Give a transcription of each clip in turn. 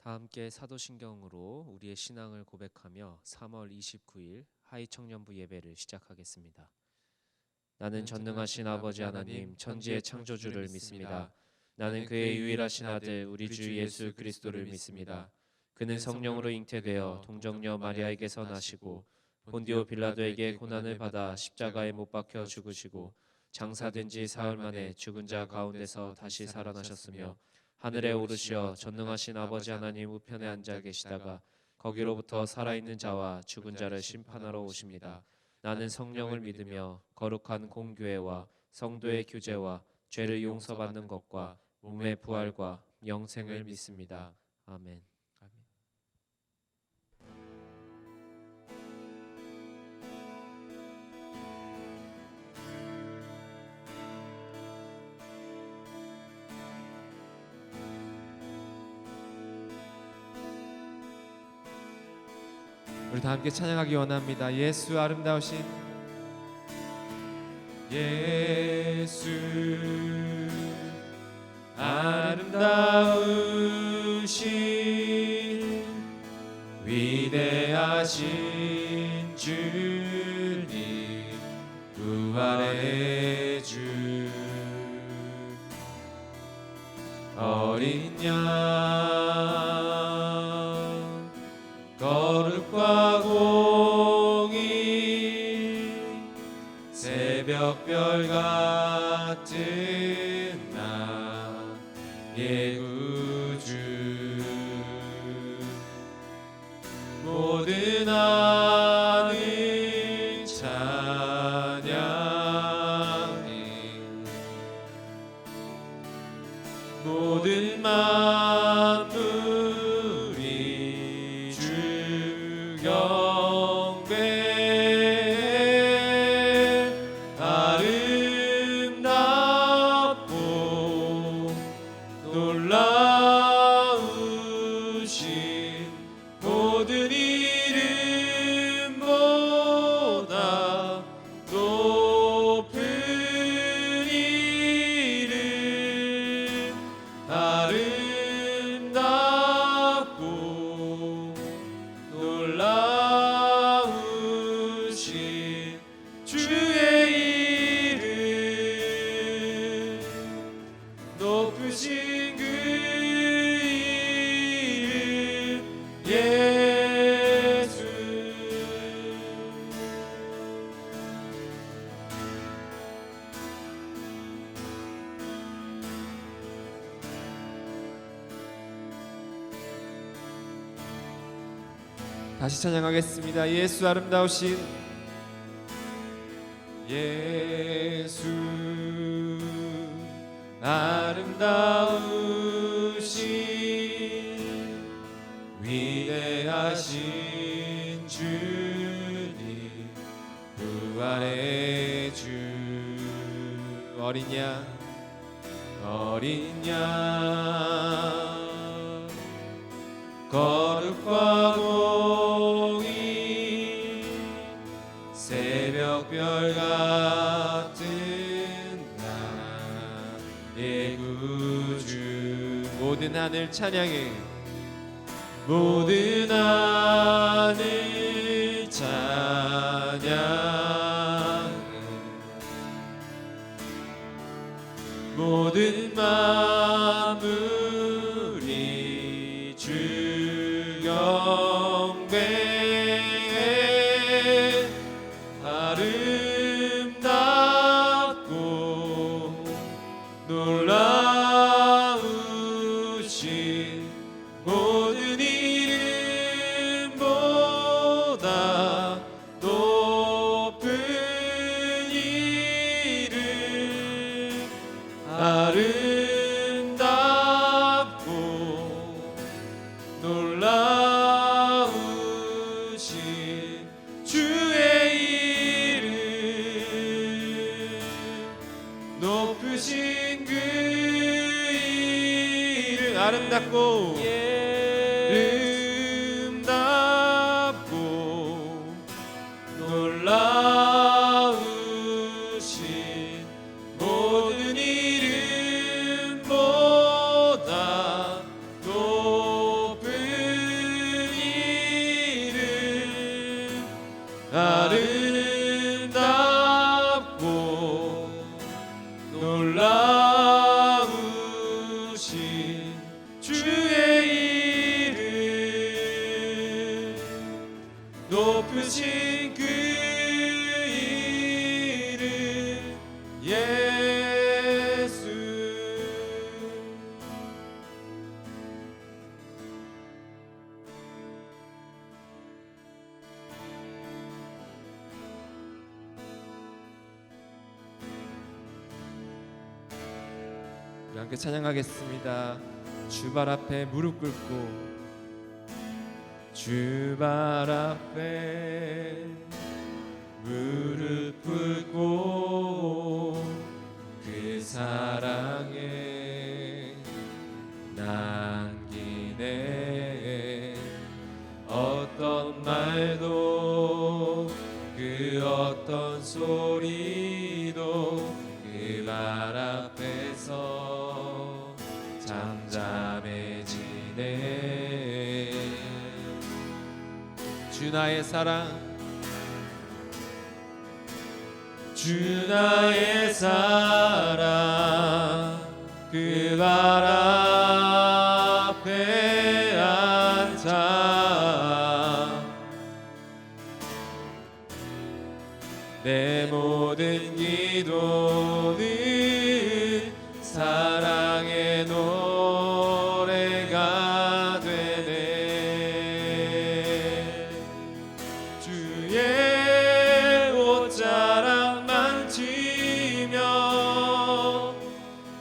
다 함께 사도신경으로 우리의 신앙을 고백하며 3월 29일 하이청년부 예배를 시작하겠습니다. 나는 전능하신 아버지 하나님 천지의 창조주를 믿습니다. 나는 그의 유일하신 아들 우리 주 예수 그리스도를 믿습니다. 그는 성령으로 잉태되어 동정녀 마리아에게서 나시고 본디오 빌라도에게 고난을 받아 십자가에 못 박혀 죽으시고 장사된 지 사흘 만에 죽은 자 가운데서 다시 살아나셨으며 하늘에 오르시어 전능하신 아버지 하나님 우편에 앉아 계시다가 거기로부터 살아있는 자와 죽은 자를 심판하러 오십니다. 나는 성령을 믿으며 거룩한 공교회와 성도의 교제와 죄를 용서받는 것과 몸의 부활과 영생을 믿습니다. 아멘. 우리 다 함께 찬양하기 원합니다. 예수 아름다우신 예수 아름다우신 위대하신 주님 부활의 주 어린 양 거룩과 공의 새벽별 같은 나의 구주 모든 하늘 찬양해 모든 만물이 주 경배 아름답고 놀라우신 모든 이름보다 높은 이름 아름답고 놀라우신 주의 이름 높으신 그 이름 예수 다시 찬양하겠습니다. 예수 아름다우신 예수 아름다우신 위대하신 주님 부활의 주 어린 양 거룩과 공의 새벽별 같은 나의 구주 모든 하늘 찬양해 모든 하늘 찬양해 모든 만물이 주 경배 아름답고 놀라우신 모든 이름보다 높은 이름 아름답고 놀라우신 주의 이름 높으신 그 이름 아름답고 놀라우신 모든 이름보다 높은 함께 찬양하겠습니다. 주발 앞에 무릎 꿇고 주발 앞에 무릎 꿇고 그 사랑에 남기네. 어떤 말도 그 어떤 소리도 그 말 앞에서 잠잠해지네. 주 나의 사랑, 주 나의 사랑, 그 발 앞에 앉아 내 모든 기도는 사랑의 노래가 되네. 주의 옷자락 만지며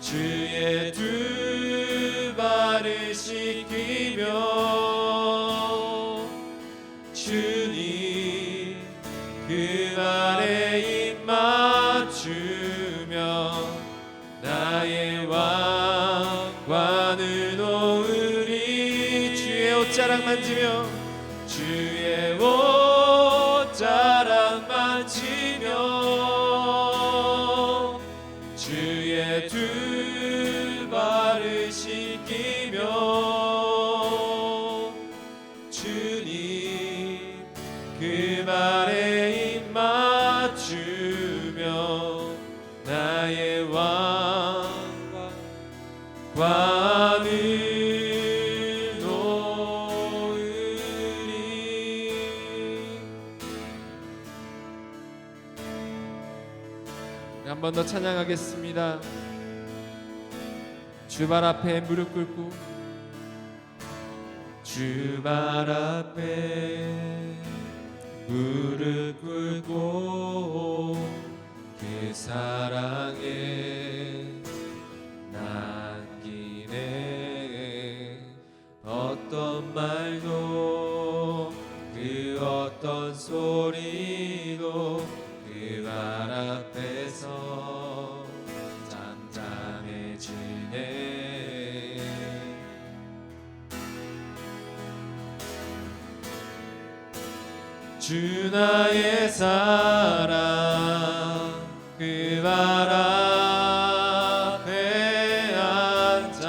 주의 두 발을 씻기며 주님 그 발에 입 맞추며 나의 왕관을 놓으리. 주의 옷자락 만지며 주의 옷자락 만지며 주의 두 발을 씻기며 주님 그 발에 입 맞추며 나의 왕관을 놓으리. 한 번 더 찬양하겠습니다. 주발 앞에 무릎 꿇고 주발 앞에 무릎 꿇고 그 사랑에 남기네. 어떤 말도 그 어떤 소리도 그 말 앞에서 잠잠해지네. 주 나의 사랑, 그 발 앞에 앉아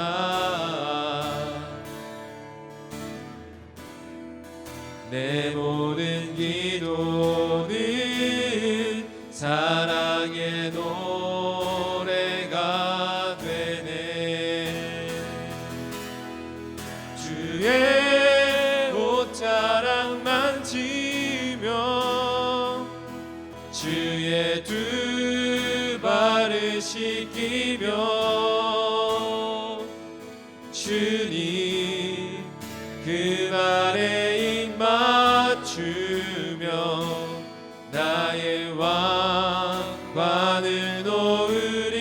내 모든 기도는 사랑의 노래가 되네. 주의 옷자락 만지며 주의 두 발을 씻기며 주님 그 발에 입 맞추며 나의 왕관을 놓으리.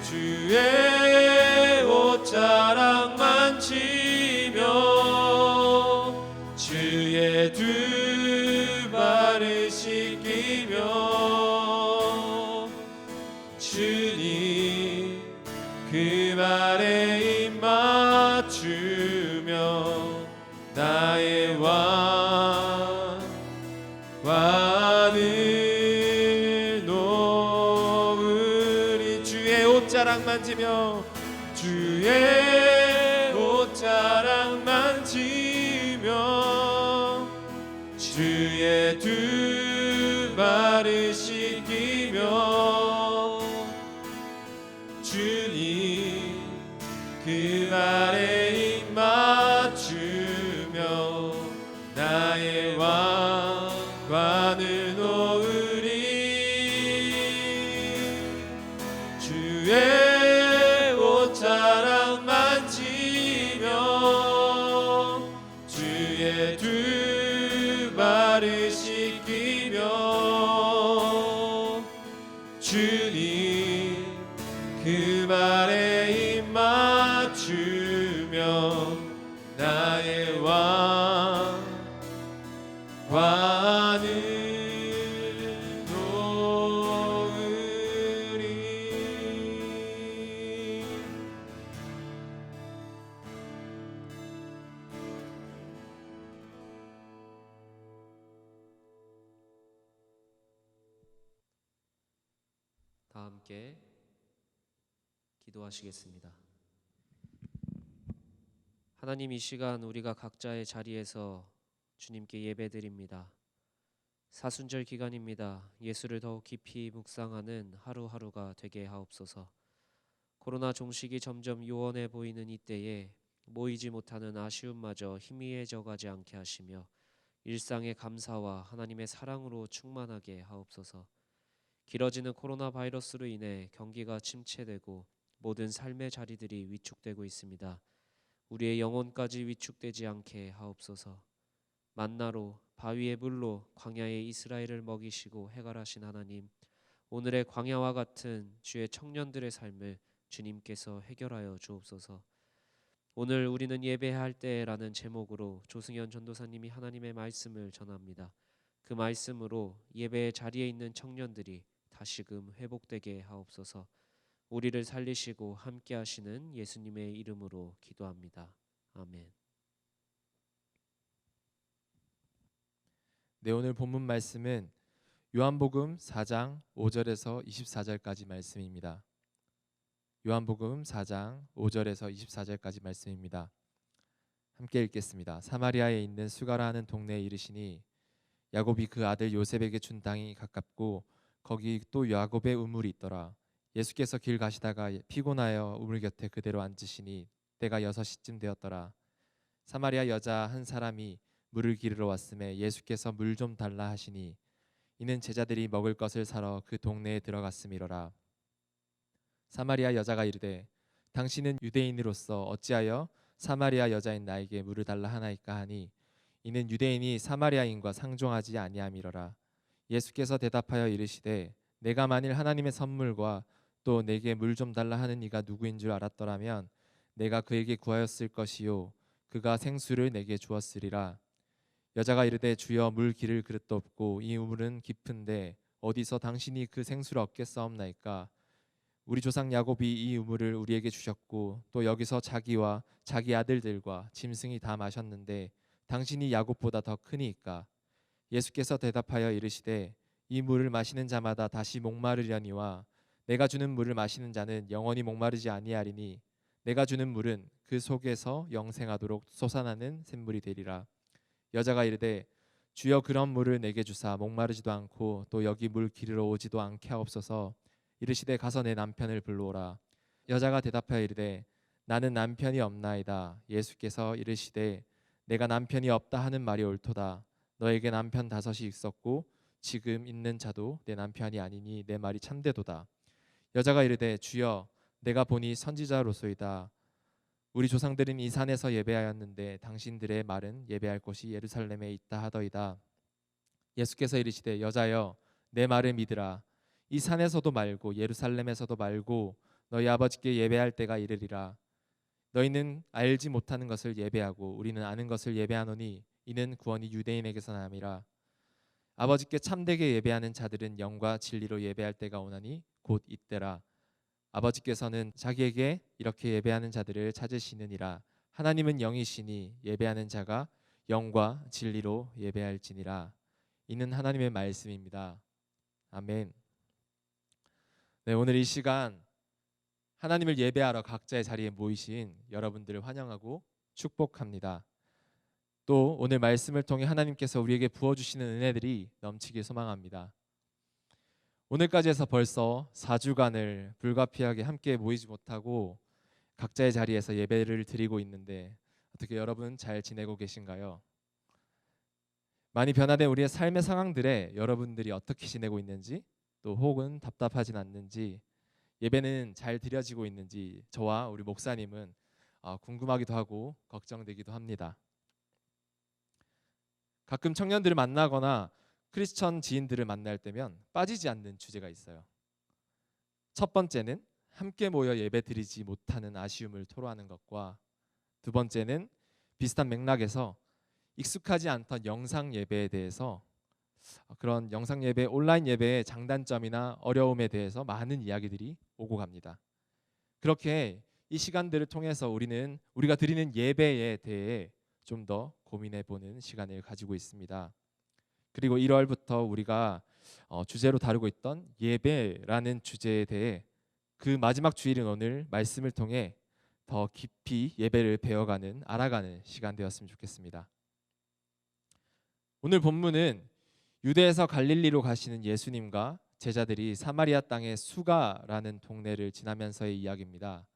주의 옷자락 만지며 주의 두 발을 씻기며 주님 그 발에 입 맞추며 나의 왕관을 놓으리. 주의 옷자락 만지며 주의 옷자락 만지며 주의 두 발을 씻기며 주님 그 발에 입 맞추며 나의 왕관을 놓으리. 주의 옷자락 만지며 주의 두 발을 씻기며 주님 그 말에 입 맞추며 나의 왕관을 놓으리. 다 함께 기도하시겠습니다. 하나님, 이 시간 우리가 각자의 자리에서 주님께 예배드립니다. 사순절 기간입니다. 예수를 더욱 깊이 묵상하는 하루하루가 되게 하옵소서. 코로나 종식이 점점 요원해 보이는 이때에 모이지 못하는 아쉬움마저 희미해져 가지 않게 하시며 일상의 감사와 하나님의 사랑으로 충만하게 하옵소서. 길어지는 코로나 바이러스로 인해 경기가 침체되고 모든 삶의 자리들이 위축되고 있습니다. 우리의 영혼까지 위축되지 않게 하옵소서. 만나로 바위의 물로 광야의 이스라엘을 먹이시고 해갈하신 하나님, 오늘의 광야와 같은 주의 청년들의 삶을 주님께서 해결하여 주옵소서. 오늘 우리는 예배할 때라는 제목으로 조승현 전도사님이 하나님의 말씀을 전합니다. 그 말씀으로 예배의 자리에 있는 청년들이 다시금 회복되게 하옵소서. 우리를 살리시고 함께 하시는 예수님의 이름으로 기도합니다. 아멘. 네, 오늘 본문 말씀은 요한복음 4장 5절에서 24절까지 말씀입니다. 요한복음 4장 5절에서 24절까지 말씀입니다. 함께 읽겠습니다. 사마리아에 있는 수가라 하는 동네에 이르시니 야곱이 그 아들 요셉에게 준 땅이 가깝고 거기 또 야곱의 우물이 있더라. 예수께서 길 가시다가 피곤하여 우물 곁에 그대로 앉으시니 때가 6시쯤 되었더라. 사마리아 여자 한 사람이 물을 기르러 왔음에 예수께서 물 좀 달라 하시니 이는 제자들이 먹을 것을 사러 그 동네에 들어갔음이로라. 사마리아 여자가 이르되 당신은 유대인으로서 어찌하여 사마리아 여자인 나에게 물을 달라 하나이까 하니 이는 유대인이 사마리아인과 상종하지 아니함이로라. 예수께서 대답하여 이르시되 내가 만일 하나님의 선물과 또 내게 물 좀 달라 하는 이가 누구인 줄 알았더라면 내가 그에게 구하였을 것이요 그가 생수를 내게 주었으리라. 여자가 이르되 주여 물 기를 그릇도 없고 이 우물은 깊은데 어디서 당신이 그 생수를 얻겠사옵나이까. 우리 조상 야곱이 이 우물을 우리에게 주셨고 또 여기서 자기와 자기 아들들과 짐승이 다 마셨는데 당신이 야곱보다 더 크니이까. 예수께서 대답하여 이르시되 이 물을 마시는 자마다 다시 목마르려니와 내가 주는 물을 마시는 자는 영원히 목마르지 아니하리니 내가 주는 물은 그 속에서 영생하도록 솟아나는 샘물이 되리라. 여자가 이르되 주여 그런 물을 내게 주사 목마르지도 않고 또 여기 물 기르러 오지도 않게 하옵소서. 이르시되 가서 내 남편을 불러오라. 여자가 대답하여 이르되 나는 남편이 없나이다. 예수께서 이르시되 내가 남편이 없다 하는 말이 옳도다. 너에게 남편 5이 있었고 지금 있는 자도 내 남편이 아니니 내 말이 참되도다. 여자가 이르되 주여 내가 보니 선지자로소이다. 우리 조상들은 이 산에서 예배하였는데 당신들의 말은 예배할 곳이 예루살렘에 있다 하더이다. 예수께서 이르시되 여자여 내 말을 믿으라. 이 산에서도 말고 예루살렘에서도 말고 너희 아버지께 예배할 때가 이르리라. 너희는 알지 못하는 것을 예배하고 우리는 아는 것을 예배하노니 이는 구원이 유대인에게서 남이라. 아버지께 참되게 예배하는 자들은 영과 진리로 예배할 때가 오나니 곧 이때라. 아버지께서는 자기에게 이렇게 예배하는 자들을 찾으시느니라. 하나님은 영이시니 예배하는 자가 영과 진리로 예배할지니라. 이는 하나님의 말씀입니다. 아멘. 네, 오늘 이 시간 하나님을 예배하러 각자의 자리에 모이신 여러분들을 환영하고 축복합니다. 또 오늘 말씀을 통해 하나님께서 우리에게 부어주시는 은혜들이 넘치길 소망합니다. 오늘까지 해서 벌써 4주간을 불가피하게 함께 모이지 못하고 각자의 자리에서 예배를 드리고 있는데 어떻게 여러분 잘 지내고 계신가요? 많이 변화된 우리의 삶의 상황들에 여러분들이 어떻게 지내고 있는지, 또 혹은 답답하진 않는지, 예배는 잘 드려지고 있는지 저와 우리 목사님은 궁금하기도 하고 걱정되기도 합니다. 가끔 청년들을 만나거나 크리스천 지인들을 만날 때면 빠지지 않는 주제가 있어요. 첫 번째는 함께 모여 예배드리지 못하는 아쉬움을 토로하는 것과 두 번째는 비슷한 맥락에서 익숙하지 않던 영상 예배에 대해서 그런 영상 예배, 온라인 예배의 장단점이나 어려움에 대해서 많은 이야기들이 오고 갑니다. 그렇게 이 시간들을 통해서 우리가 드리는 예배에 대해 좀 더 고민해 보는 시간을 가지고 있습니다. 그리고 1월부터 우리가 주제로 다루고 있던 예배라는 주제에 대해 그 마지막 주일인 오늘 말씀을 통해 더 깊이 예배를 배워가는, 알아가는 시간 되었으면 좋겠습니다. 오늘 본문은 유대에서 갈릴리로 가시는 예수님과 제자들이 사마리아 땅의 수가라는 동네를 지나면서의 이야기입니다.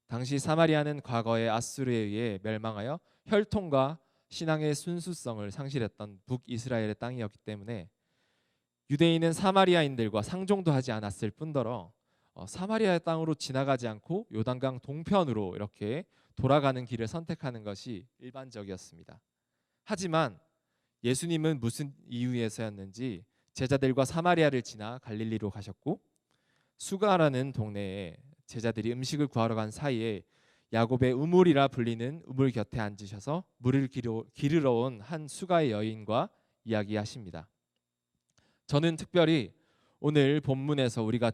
당시 사마리아는 과거에 아수르에 의해 멸망하여 혈통과 신앙의 순수성을 상실했던 북이스라엘의 땅이었기 때문에 유대인은 사마리아인들과 상종도 하지 않았을 뿐더러 사마리아의 땅으로 지나가지 않고 요단강 동편으로 이렇게 돌아가는 길을 선택하는 것이 일반적이었습니다. 하지만 예수님은 무슨 이유에서였는지 제자들과 사마리아를 지나 갈릴리로 가셨고 수가라는 동네에 제자들이 음식을 구하러 간 사이에 야곱의 우물이라 불리는 우물 곁에 앉으셔서 물을 기르러 온 한 수가의 여인과 이야기하십니다. 저는 특별히 오늘 본문에서 우리가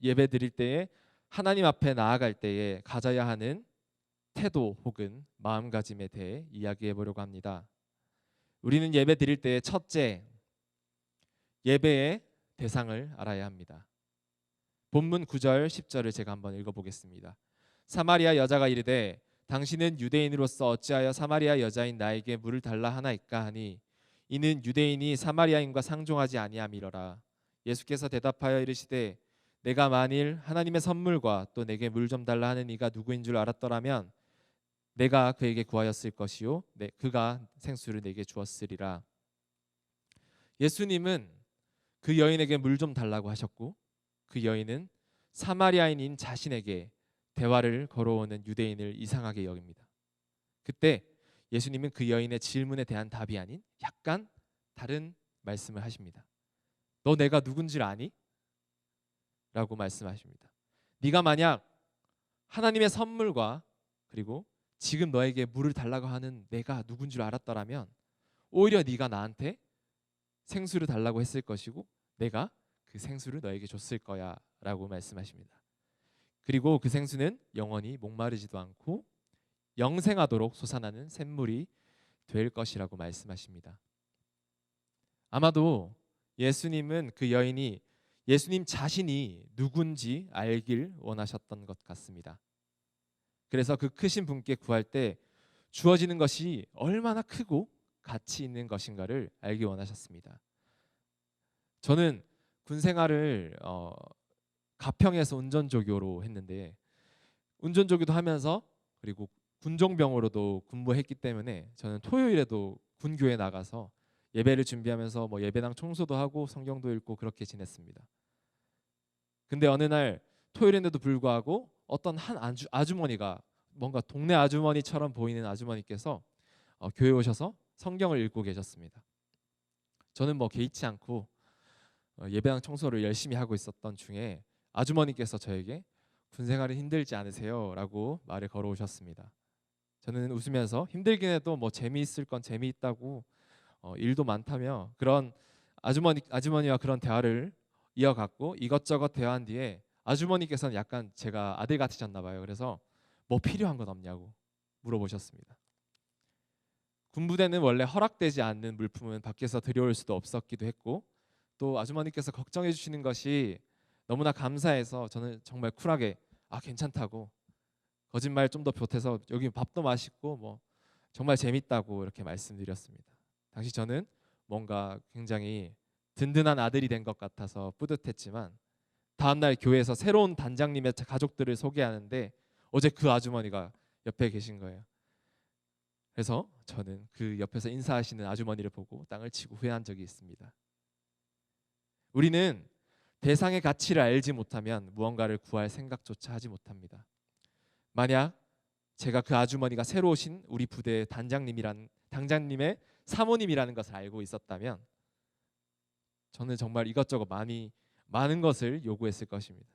예배 드릴 때에 하나님 앞에 나아갈 때에 가져야 하는 태도 혹은 마음가짐에 대해 이야기해 보려고 합니다. 우리는 예배 드릴 때에 첫째, 예배의 대상을 알아야 합니다. 본문 9절 10절을 제가 한번 읽어보겠습니다. 사마리아 여자가 이르되 당신은 유대인으로서 어찌하여 사마리아 여자인 나에게 물을 달라 하나이까 하니 이는 유대인이 사마리아인과 상종하지 아니함이러라. 예수께서 대답하여 이르시되 내가 만일 하나님의 선물과 또 내게 물 좀 달라 하는 이가 누구인 줄 알았더라면 내가 그에게 구하였을 것이요 그가 생수를 내게 주었으리라. 예수님은 그 여인에게 물 좀 달라고 하셨고 그 여인은 사마리아인인 자신에게 대화를 걸어오는 유대인을 이상하게 여깁니다. 그때 예수님은 그 여인의 질문에 대한 답이 아닌 약간 다른 말씀을 하십니다. 너 내가 누군지 아니? 라고 말씀하십니다. 네가 만약 하나님의 선물과 그리고 지금 너에게 물을 달라고 하는 내가 누군 줄 알았더라면 오히려 네가 나한테 생수를 달라고 했을 것이고 내가 그 생수를 너에게 줬을 거야 라고 말씀하십니다. 그리고 그 생수는 영원히 목마르지도 않고 영생하도록 솟아나는 샘물이 될 것이라고 말씀하십니다. 아마도 예수님은 그 여인이 예수님 자신이 누군지 알길 원하셨던 것 같습니다. 그래서 그 크신 분께 구할 때 주어지는 것이 얼마나 크고 가치 있는 것인가를 알기 원하셨습니다. 저는 군 생활을 가평에서 운전조교로 했는데 운전조교도 하면서 그리고 군종병으로도 근무했기 때문에 저는 토요일에도 군교에 나가서 예배를 준비하면서 예배당 청소도 하고 성경도 읽고 그렇게 지냈습니다. 근데 어느 날 토요일인데도 불구하고 어떤 한 아주머니가 뭔가 동네 아주머니처럼 보이는 아주머니께서 교회에 오셔서 성경을 읽고 계셨습니다. 저는 개의치 않고 예배당 청소를 열심히 하고 있었던 중에 아주머니께서 저에게 군생활이 힘들지 않으세요? 라고 말을 걸어오셨습니다. 저는 웃으면서 힘들긴 해도 재미있을 건 재미있다고 일도 많다며 그런 아주머니와 그런 대화를 이어갔고 이것저것 대화한 뒤에 아주머니께서는 약간 제가 아들 같으셨나 봐요. 그래서 필요한 건 없냐고 물어보셨습니다. 군부대는 원래 허락되지 않는 물품은 밖에서 들여올 수도 없었기도 했고 또 아주머니께서 걱정해 주시는 것이 너무나 감사해서 저는 정말 쿨하게 괜찮다고 거짓말 좀 더 보태서 여기 밥도 맛있고 정말 재밌다고 이렇게 말씀드렸습니다. 당시 저는 뭔가 굉장히 든든한 아들이 된 것 같아서 뿌듯했지만 다음날 교회에서 새로운 단장님의 가족들을 소개하는데 어제 그 아주머니가 옆에 계신 거예요. 그래서 저는 그 옆에서 인사하시는 아주머니를 보고 땅을 치고 후회한 적이 있습니다. 우리는 대상의 가치를 알지 못하면 무언가를 구할 생각조차 하지 못합니다. 만약 제가 그 아주머니가 새로 오신 우리 부대의 단장님의 사모님이라는 것을 알고 있었다면 저는 정말 이것저것 많은 것을 요구했을 것입니다.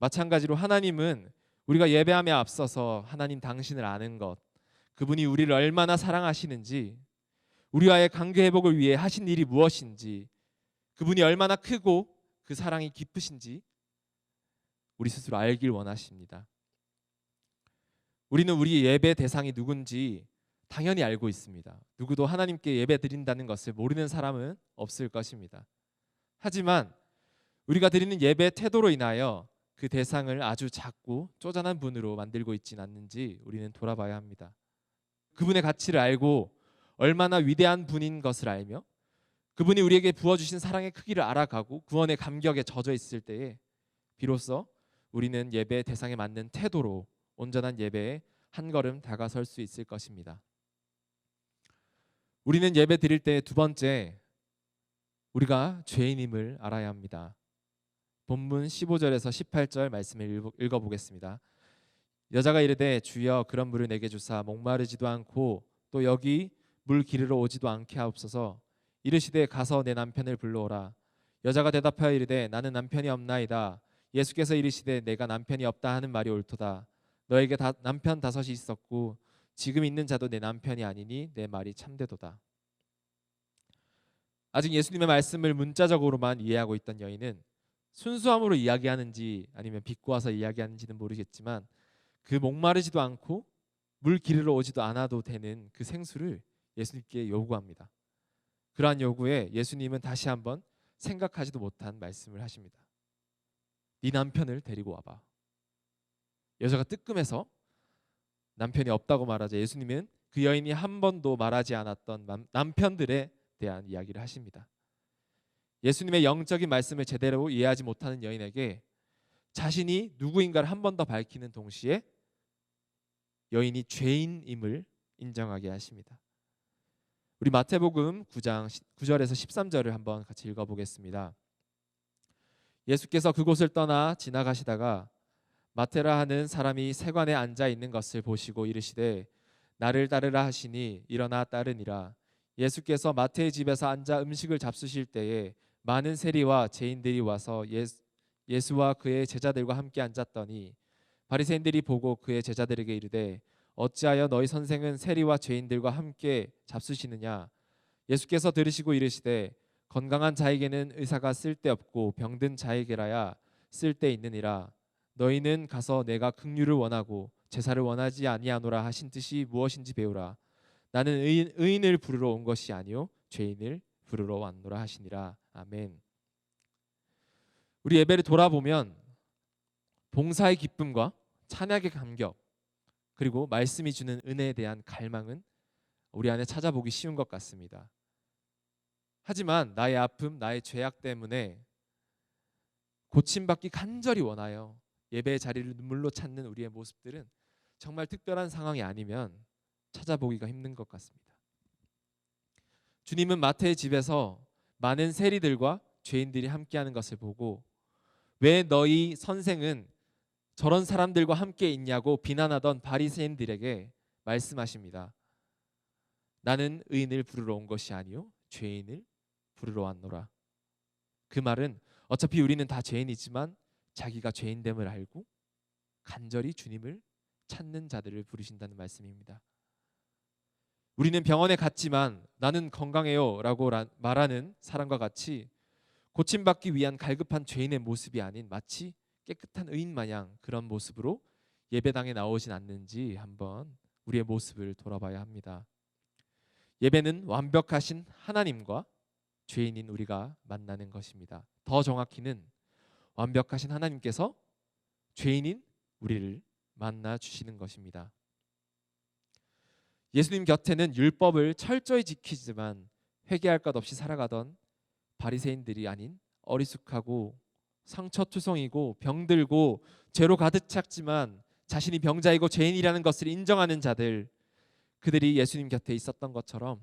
마찬가지로 하나님은 우리가 예배함에 앞서서 하나님 당신을 아는 것, 그분이 우리를 얼마나 사랑하시는지, 우리와의 관계 회복을 위해 하신 일이 무엇인지, 그분이 얼마나 크고 그 사랑이 깊으신지 우리 스스로 알길 원하십니다. 우리는 우리 예배 대상이 누군지 당연히 알고 있습니다. 누구도 하나님께 예배 드린다는 것을 모르는 사람은 없을 것입니다. 하지만 우리가 드리는 예배 태도로 인하여 그 대상을 아주 작고 쪼잔한 분으로 만들고 있지는 않는지 우리는 돌아봐야 합니다. 그분의 가치를 알고 얼마나 위대한 분인 것을 알며 그분이 우리에게 부어주신 사랑의 크기를 알아가고 구원의 감격에 젖어 있을 때에 비로소 우리는 예배 대상에 맞는 태도로 온전한 예배에 한 걸음 다가설 수 있을 것입니다. 우리는 예배 드릴 때 두 번째, 우리가 죄인임을 알아야 합니다. 본문 15절에서 18절 말씀을 읽어보겠습니다. 여자가 이르되 주여 그런 물을 내게 주사 목마르지도 않고 또 여기 물 기르러 오지도 않게 하옵소서. 이르시되 가서 내 남편을 불러오라. 여자가 대답하여 이르되 나는 남편이 없나이다. 예수께서 이르시되 내가 남편이 없다 하는 말이 옳도다. 너에게 남편 다섯이 있었고 지금 있는 자도 내 남편이 아니니 내 말이 참되도다. 아직 예수님의 말씀을 문자적으로만 이해하고 있던 여인은 순수함으로 이야기하는지 아니면 비꼬아서 이야기하는지는 모르겠지만 그 목마르지도 않고 물 기르러 오지도 않아도 되는 그 생수를 예수님께 요구합니다. 그러한 요구에 예수님은 다시 한번 생각하지도 못한 말씀을 하십니다. 네 남편을 데리고 와봐. 여자가 뜨끔해서 남편이 없다고 말하자 예수님은 그 여인이 한 번도 말하지 않았던 남편들에 대한 이야기를 하십니다. 예수님의 영적인 말씀을 제대로 이해하지 못하는 여인에게 자신이 누구인가를 한 번 더 밝히는 동시에 여인이 죄인임을 인정하게 하십니다. 우리 마태복음 9장 9절에서 13절을 한번 같이 읽어보겠습니다. 예수께서 그곳을 떠나 지나가시다가 마테라 하는 사람이 세관에 앉아 있는 것을 보시고 이르시되 나를 따르라 하시니 일어나 따르니라. 예수께서 마태의 집에서 앉아 음식을 잡수실 때에 많은 세리와 죄인들이 와서 예수와 그의 제자들과 함께 앉았더니 바리새인들이 보고 그의 제자들에게 이르되 어찌하여 너희 선생은 세리와 죄인들과 함께 잡수시느냐. 예수께서 들으시고 이르시되 건강한 자에게는 의사가 쓸데없고 병든 자에게라야 쓸데있느니라. 너희는 가서 내가 긍휼을 원하고 제사를 원하지 아니하노라 하신 뜻이 무엇인지 배우라. 나는 의인을 부르러 온 것이 아니요 죄인을 부르러 왔노라 하시니라. 아멘. 우리 예배를 돌아보면 봉사의 기쁨과 찬양의 감격 그리고 말씀이 주는 은혜에 대한 갈망은 우리 안에 찾아보기 쉬운 것 같습니다. 하지만 나의 아픔, 나의 죄악 때문에 고침받기 간절히 원하여 예배의 자리를 눈물로 찾는 우리의 모습들은 정말 특별한 상황이 아니면 찾아보기가 힘든 것 같습니다. 주님은 마태의 집에서 많은 세리들과 죄인들이 함께하는 것을 보고 왜 너희 선생은 저런 사람들과 함께 있냐고 비난하던 바리새인들에게 말씀하십니다. 나는 의인을 부르러 온 것이 아니요 죄인을 부르러 왔노라. 그 말은 어차피 우리는 다 죄인이지만 자기가 죄인됨을 알고 간절히 주님을 찾는 자들을 부르신다는 말씀입니다. 우리는 병원에 갔지만 나는 건강해요 라고 말하는 사람과 같이 고침받기 위한 갈급한 죄인의 모습이 아닌 마치 깨끗한 의인 마냥 그런 모습으로 예배당에 나오진 않는지 한번 우리의 모습을 돌아봐야 합니다. 예배는 완벽하신 하나님과 죄인인 우리가 만나는 것입니다. 더 정확히는 완벽하신 하나님께서 죄인인 우리를 만나 주시는 것입니다. 예수님 곁에는 율법을 철저히 지키지만 회개할 것 없이 살아가던 바리새인들이 아닌 어리숙하고 상처투성이고 병들고 죄로 가득 찼지만 자신이 병자이고 죄인이라는 것을 인정하는 자들, 그들이 예수님 곁에 있었던 것처럼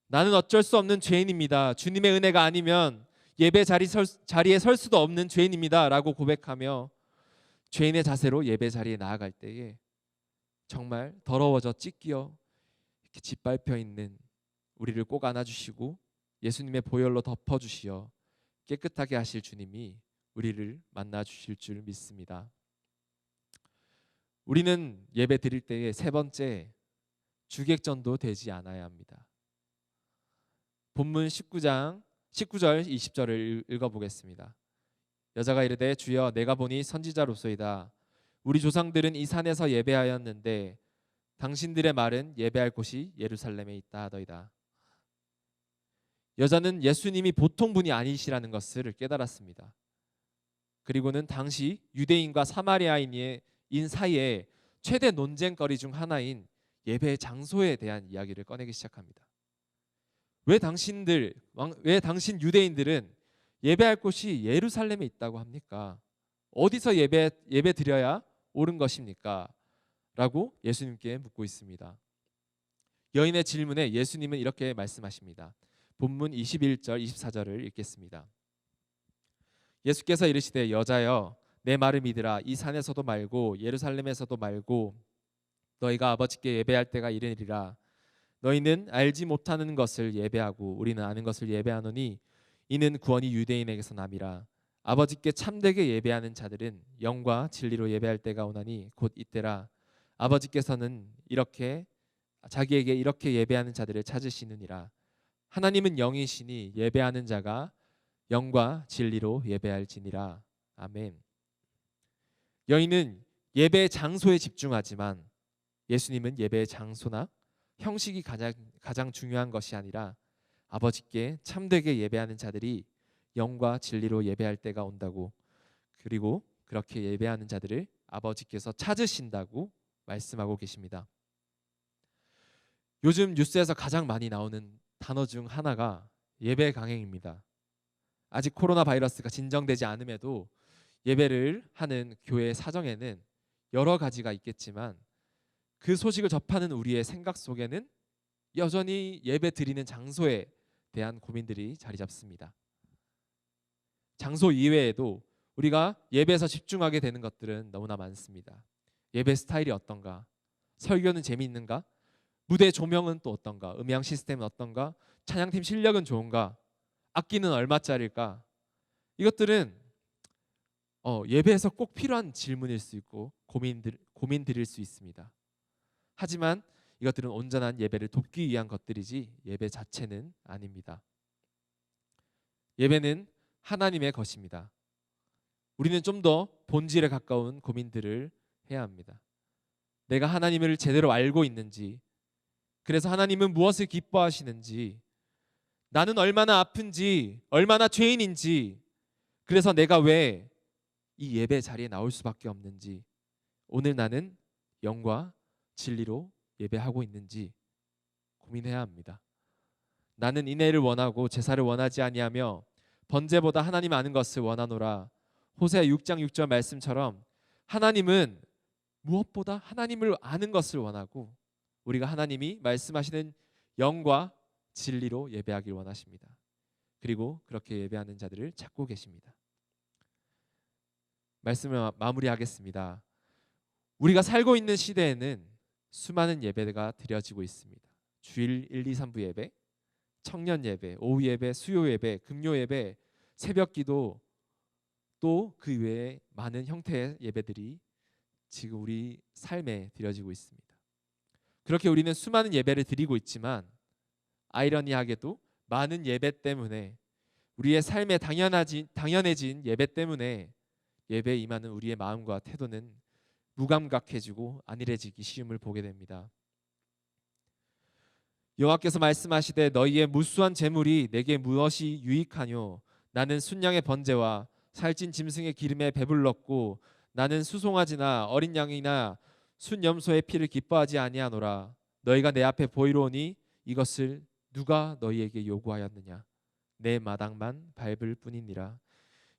나는 어쩔 수 없는 죄인입니다. 주님의 은혜가 아니면 예배 자리에 설 수도 없는 죄인입니다 라고 고백하며 죄인의 자세로 예배 자리에 나아갈 때에 정말 더러워져 찢겨 이렇게 짓밟혀 있는 우리를 꼭 안아주시고 예수님의 보혈로 덮어주시어 깨끗하게 하실 주님이 우리를 만나 주실 줄 믿습니다. 우리는 예배 드릴 때에 세 번째, 주객전도 되지 않아야 합니다. 본문 19절 20절을 읽어보겠습니다. 여자가 이르되 주여 내가 보니 선지자로소이다. 우리 조상들은 이 산에서 예배하였는데 당신들의 말은 예배할 곳이 예루살렘에 있다 하더이다. 여자는 예수님이 보통 분이 아니시라는 것을 깨달았습니다. 그리고는 당시 유대인과 사마리아인인 사이에 최대 논쟁거리 중 하나인 예배 장소에 대한 이야기를 꺼내기 시작합니다. 왜 당신 유대인들은 예배할 곳이 예루살렘에 있다고 합니까? 어디서 예배 드려야 옳은 것입니까? 라고 예수님께 묻고 있습니다. 여인의 질문에 예수님은 이렇게 말씀하십니다. 본문 21절 24절을 읽겠습니다. 예수께서 이르시되 여자여 내 말을 믿으라. 이 산에서도 말고 예루살렘에서도 말고 너희가 아버지께 예배할 때가 이르리라. 너희는 알지 못하는 것을 예배하고 우리는 아는 것을 예배하노니 이는 구원이 유대인에게서 남이라. 아버지께 참되게 예배하는 자들은 영과 진리로 예배할 때가 오나니 곧 이때라. 아버지께서는 자기에게 이렇게 예배하는 자들을 찾으시느니라. 하나님은 영이시니 예배하는 자가 영과 진리로 예배할지니라. 아멘. 여인은 예배의 장소에 집중하지만 예수님은 예배의 장소나 형식이 가장 중요한 것이 아니라 아버지께 참되게 예배하는 자들이 영과 진리로 예배할 때가 온다고, 그리고 그렇게 예배하는 자들을 아버지께서 찾으신다고 말씀하고 계십니다. 요즘 뉴스에서 가장 많이 나오는 단어 중 하나가 예배 강행입니다. 아직 코로나 바이러스가 진정되지 않음에도 예배를 하는 교회 사정에는 여러 가지가 있겠지만 그 소식을 접하는 우리의 생각 속에는 여전히 예배 드리는 장소에 대한 고민들이 자리 잡습니다. 장소 이외에도 우리가 예배에서 집중하게 되는 것들은 너무나 많습니다. 예배 스타일이 어떤가? 설교는 재미있는가? 무대 조명은 또 어떤가? 음향 시스템은 어떤가? 찬양팀 실력은 좋은가? 악기는 얼마짜리일까? 이것들은 예배에서 꼭 필요한 질문일 수 있고 고민 드릴 수 있습니다. 하지만 이것들은 온전한 예배를 돕기 위한 것들이지 예배 자체는 아닙니다. 예배는 하나님의 것입니다. 우리는 좀 더 본질에 가까운 고민들을 해야 합니다. 내가 하나님을 제대로 알고 있는지, 그래서 하나님은 무엇을 기뻐하시는지, 나는 얼마나 아픈지, 얼마나 죄인인지, 그래서 내가 왜 이 예배 자리에 나올 수밖에 없는지, 오늘 나는 영과 진리로 예배하고 있는지 고민해야 합니다. 나는 인애를 원하고 제사를 원하지 아니하며 번제보다 하나님 아는 것을 원하노라. 호세아 6장 6절 말씀처럼 하나님은 무엇보다 하나님을 아는 것을 원하고 우리가 하나님이 말씀하시는 영과 진리로 예배하길 원하십니다. 그리고 그렇게 예배하는 자들을 찾고 계십니다. 말씀을 마무리하겠습니다. 우리가 살고 있는 시대에는 수많은 예배가 드려지고 있습니다. 주일 1, 2, 3부 예배, 청년 예배, 오후 예배, 수요 예배, 금요 예배, 새벽 기도, 또 그 외에 많은 형태의 예배들이 지금 우리 삶에 드려지고 있습니다. 그렇게 우리는 수많은 예배를 드리고 있지만 아이러니하게도 많은 예배 때문에, 우리의 삶에 당연해진 예배 때문에 예배에 임하는 우리의 마음과 태도는 무감각해지고 안일해지기 쉬움을 보게 됩니다. 여호와께서 말씀하시되 너희의 무수한 재물이 내게 무엇이 유익하뇨? 나는 순양의 번제와 살찐 짐승의 기름에 배불렀고 나는 수송아지나 어린 양이나 순염소의 피를 기뻐하지 아니하노라. 너희가 내 앞에 보이러 오니 이것을 누가 너희에게 요구하였느냐? 내 마당만 밟을 뿐이니라.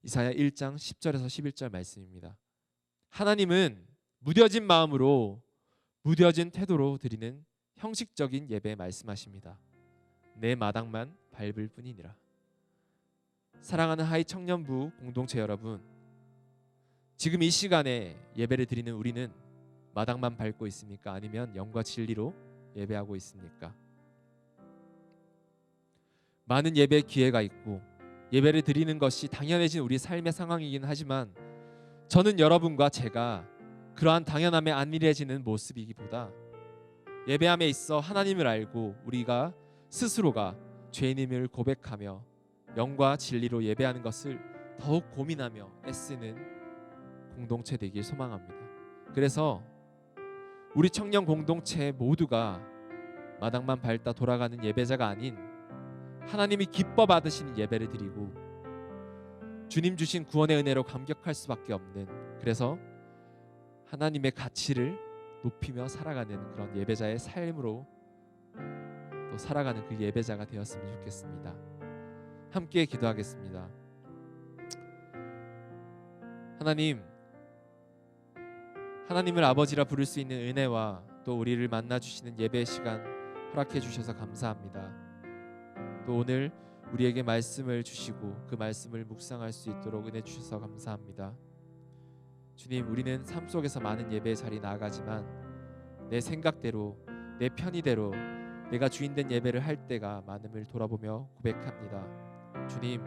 이사야 1장 10절에서 11절 말씀입니다. 하나님은 무뎌진 마음으로 무뎌진 태도로 드리는 형식적인 예배 말씀하십니다. 내 마당만 밟을 뿐이니라. 사랑하는 하이 청년부 공동체 여러분, 지금 이 시간에 예배를 드리는 우리는 마당만 밟고 있습니까? 아니면 영과 진리로 예배하고 있습니까? 많은 예배 기회가 있고 예배를 드리는 것이 당연해진 우리 삶의 상황이긴 하지만 저는 여러분과 제가 그러한 당연함에 안일해지는 모습이기보다 예배함에 있어 하나님을 알고 우리가 스스로가 죄인임을 고백하며 영과 진리로 예배하는 것을 더욱 고민하며 애쓰는 공동체 되길 소망합니다. 그래서 우리 청년 공동체 모두가 마당만 밟다 돌아가는 예배자가 아닌 하나님이 기뻐 받으시는 예배를 드리고 주님 주신 구원의 은혜로 감격할 수밖에 없는, 그래서 하나님의 가치를 높이며 살아가는 그런 예배자의 삶으로 또 살아가는 그 예배자가 되었으면 좋겠습니다. 함께 기도하겠습니다. 하나님을 아버지라 부를 수 있는 은혜와 또 우리를 만나 주시는 예배 시간 허락해 주셔서 감사합니다. 또 오늘 우리에게 말씀을 주시고 그 말씀을 묵상할 수 있도록 은혜 주셔서 감사합니다. 주님, 우리는 삶 속에서 많은 예배의 자리에 나아가지만 내 생각대로, 내 편의대로 내가 주인된 예배를 할 때가 많음을 돌아보며 고백합니다. 주님,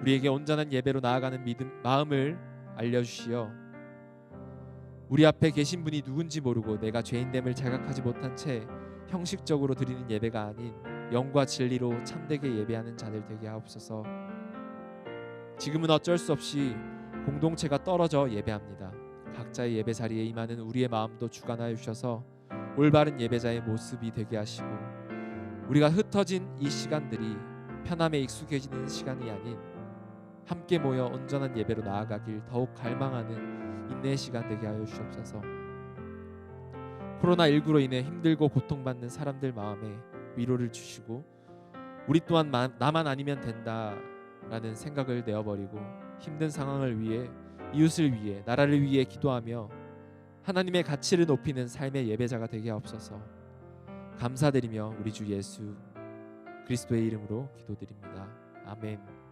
우리에게 온전한 예배로 나아가는 마음을 알려주시어 우리 앞에 계신 분이 누군지 모르고 내가 죄인됨을 자각하지 못한 채 형식적으로 드리는 예배가 아닌 영과 진리로 참되게 예배하는 자들 되게 하옵소서. 지금은 어쩔 수 없이 공동체가 떨어져 예배합니다. 각자의 예배 자리에 임하는 우리의 마음도 주관하여 주셔서 올바른 예배자의 모습이 되게 하시고 우리가 흩어진 이 시간들이 편함에 익숙해지는 시간이 아닌 함께 모여 온전한 예배로 나아가길 더욱 갈망하는 인내의 시간 되게 하여 주옵소서. 코로나19로 인해 힘들고 고통받는 사람들 마음에 위로를 주시고 우리 또한 나만 아니면 된다라는 생각을 내어버리고 힘든 상황을 위해, 이웃을 위해, 나라를 위해 기도하며 하나님의 가치를 높이는 삶의 예배자가 되게 하옵소서. 감사드리며 우리 주 예수 그리스도의 이름으로 기도드립니다. 아멘.